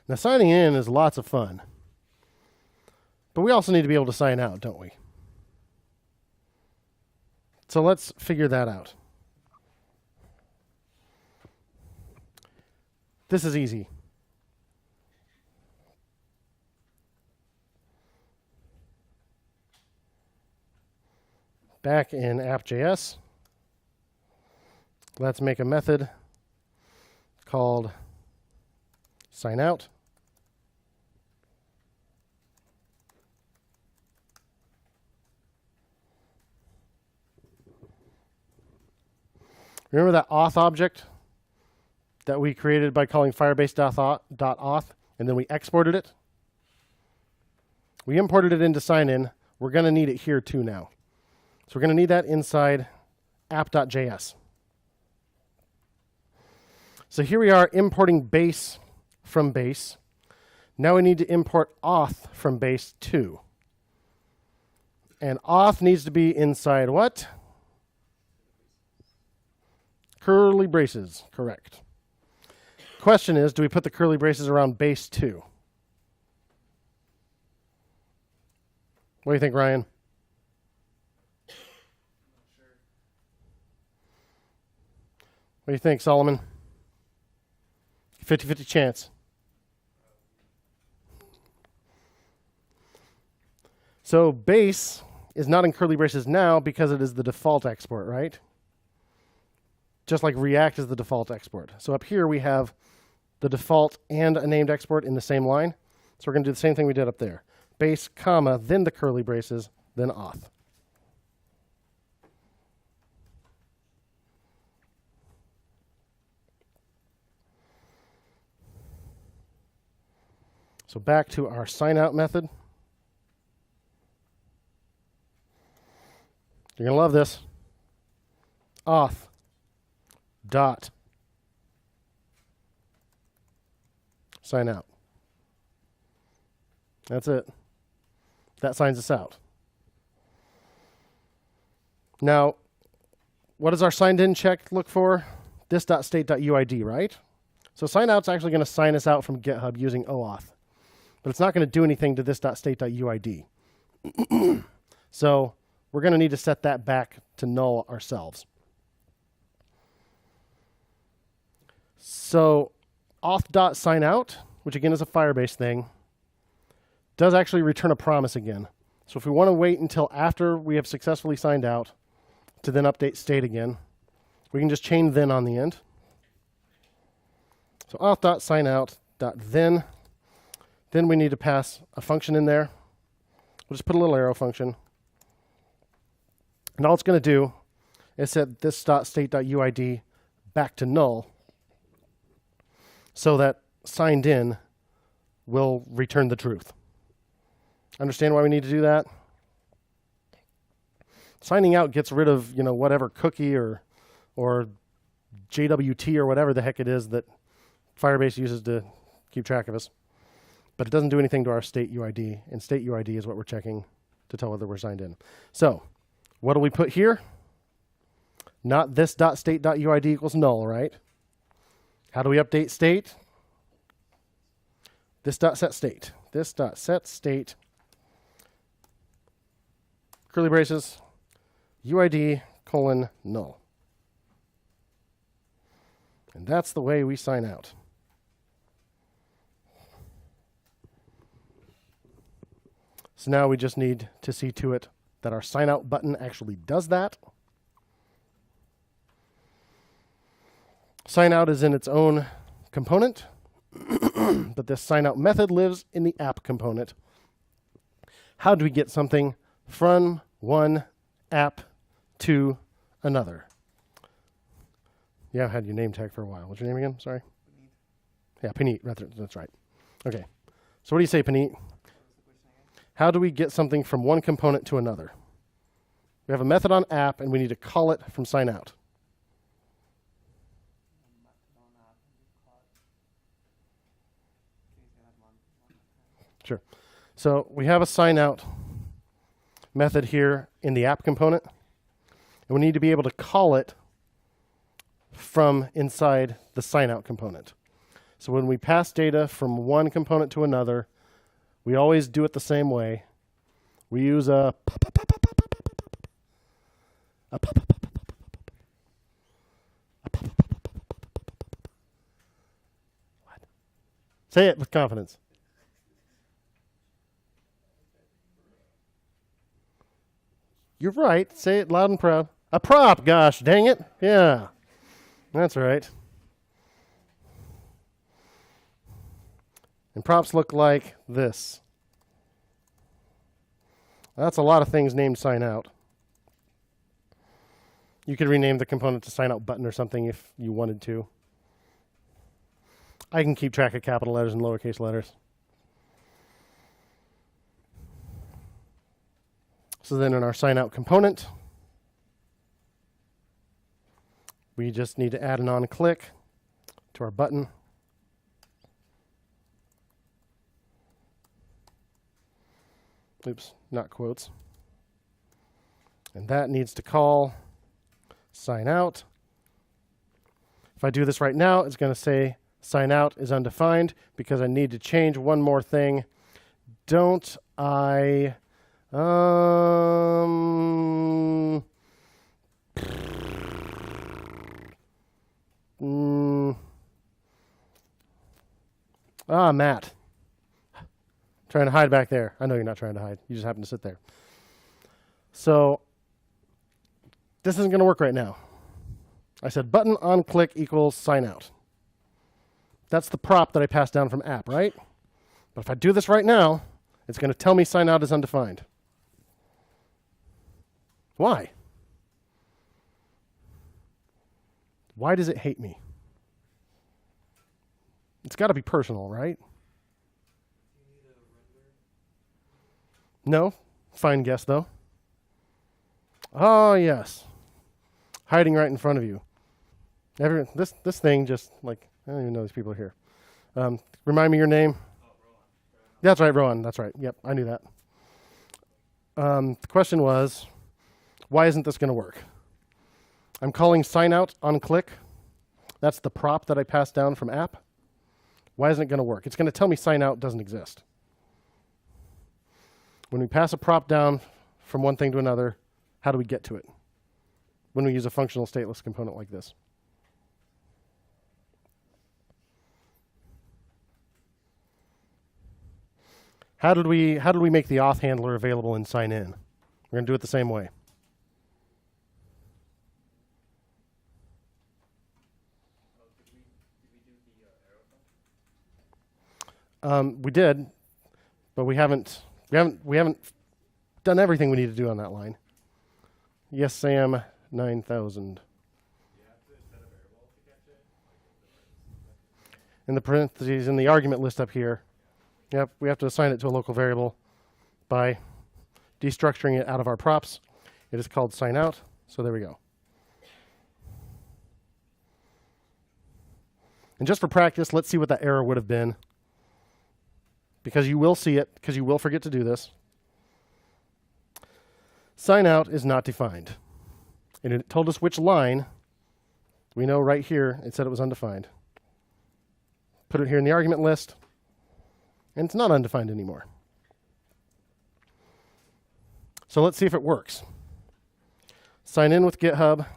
Now, signing in is lots of fun. But we also need to be able to sign out, don't we? So let's figure that out. This is easy. Back in app.js, let's make a method called signout. Remember that auth object that we created by calling firebase.auth, and then we exported it? We imported it into sign-in. We're going to need it here too now. So we're going to need that inside app.js. So here we are importing base from base. Now we need to import auth from base too. And auth needs to be inside what? Curly braces, correct. Question is, do we put the curly braces around base 2? What do you think, Ryan? What do you think, Solomon? 50-50 chance. So base is not in curly braces now because it is the default export, right? Just like React is the default export. So up here we have the default and a named export in the same line. So we're going to do the same thing we did up there. Base, comma, then the curly braces, then auth. So back to our signout method. You're going to love this. Auth dot sign out. That's it. That signs us out. Now, what does our signed in check look for? This.state.uid, right? So sign out's actually going to sign us out from GitHub using OAuth. But it's not going to do anything to this.state.uid. So we're going to need to set that back to null ourselves. So auth.signout, which again is a Firebase thing, does actually return a promise again. So if we want to wait until after we have successfully signed out to then update state again, we can just chain then on the end. So auth.signout.then. Then we need to pass a function in there. We'll just put a little arrow function. And all it's going to do is set this.state.uid back to null so that signed in will return the truth. Understand why we need to do that? Signing out gets rid of, whatever cookie or JWT or whatever the heck it is that Firebase uses to keep track of us. But it doesn't do anything to our state UID, and state UID is what we're checking to tell whether we're signed in. So what do we put here? Not this.state.uid equals null, right? How do we update state? This.setState. This.setState, curly braces, UID colon null. And that's the way we sign out. So now we just need to see to it that our sign out button actually does that. Sign out is in its own component, but this sign out method lives in the app component. How do we get something from one app to another? Yeah, I had your name tag for a while. What's your name again? Sorry. Paneet. Yeah, Paneet. That's right. Okay. So what do you say, Paneet? How do we get something from one component to another? We have a method on app, and we need to call it from sign out. Sure. So we have a sign out method here in the app component, and we need to be able to call it from inside the sign out component. So when we pass data from one component to another, we always do it the same way. We use a say it with confidence. You're right. Say it loud and proud. A prop, gosh, dang it. Yeah, that's right. And props look like this. That's a lot of things named sign out. You could rename the component to sign out button or something if you wanted to. I can keep track of capital letters and lowercase letters. So then in our sign out component, we just need to add an on click to our button. Oops, not quotes. And that needs to call sign out. If I do this right now, it's going to say sign out is undefined because I need to change one more thing. Don't I Matt. Trying to hide back there. I know you're not trying to hide. You just happen to sit there. So this isn't going to work right now. I said button on click equals sign out. That's the prop that I passed down from app, right? But if I do this right now, it's going to tell me sign out is undefined. Why? Why does it hate me? It's got to be personal, right? No. Fine guess, though. Oh, yes. Hiding right in front of you. This thing just, like, I don't even know these people are here. Remind me your name. Oh, Rowan. That's right, Rowan. That's right. Yep, I knew that. The question was, why isn't this going to work? I'm calling sign out on click. That's the prop that I passed down from app. Why isn't it going to work? It's going to tell me sign out doesn't exist. When we pass a prop down from one thing to another, how do we get to it? When we use a functional stateless component like this. How did we make the auth handler available in sign in? We're going to do it the same way. We did, but we haven't done everything we need to do on that line. Yes, Sam, 9,000. In the parentheses, in the argument list up here, yep, we have to assign it to a local variable by destructuring it out of our props. It is called sign out, so there we go. And just for practice, let's see what that error would have been. Because you will see it, because you will forget to do this. Sign out is not defined. And it told us which line. We know right here it said it was undefined. Put it here in the argument list, and it's not undefined anymore. So let's see if it works. Sign in with GitHub.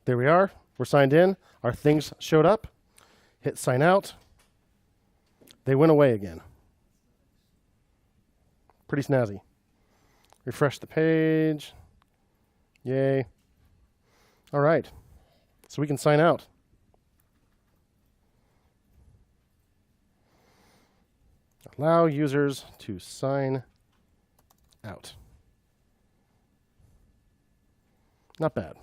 There we are. We're signed in. Our things showed up. Hit sign out. They went away again. Pretty snazzy. Refresh the page. Yay. All right. So we can sign out. Allow users to sign out. Not bad.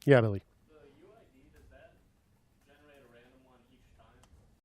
Yeah, Billy.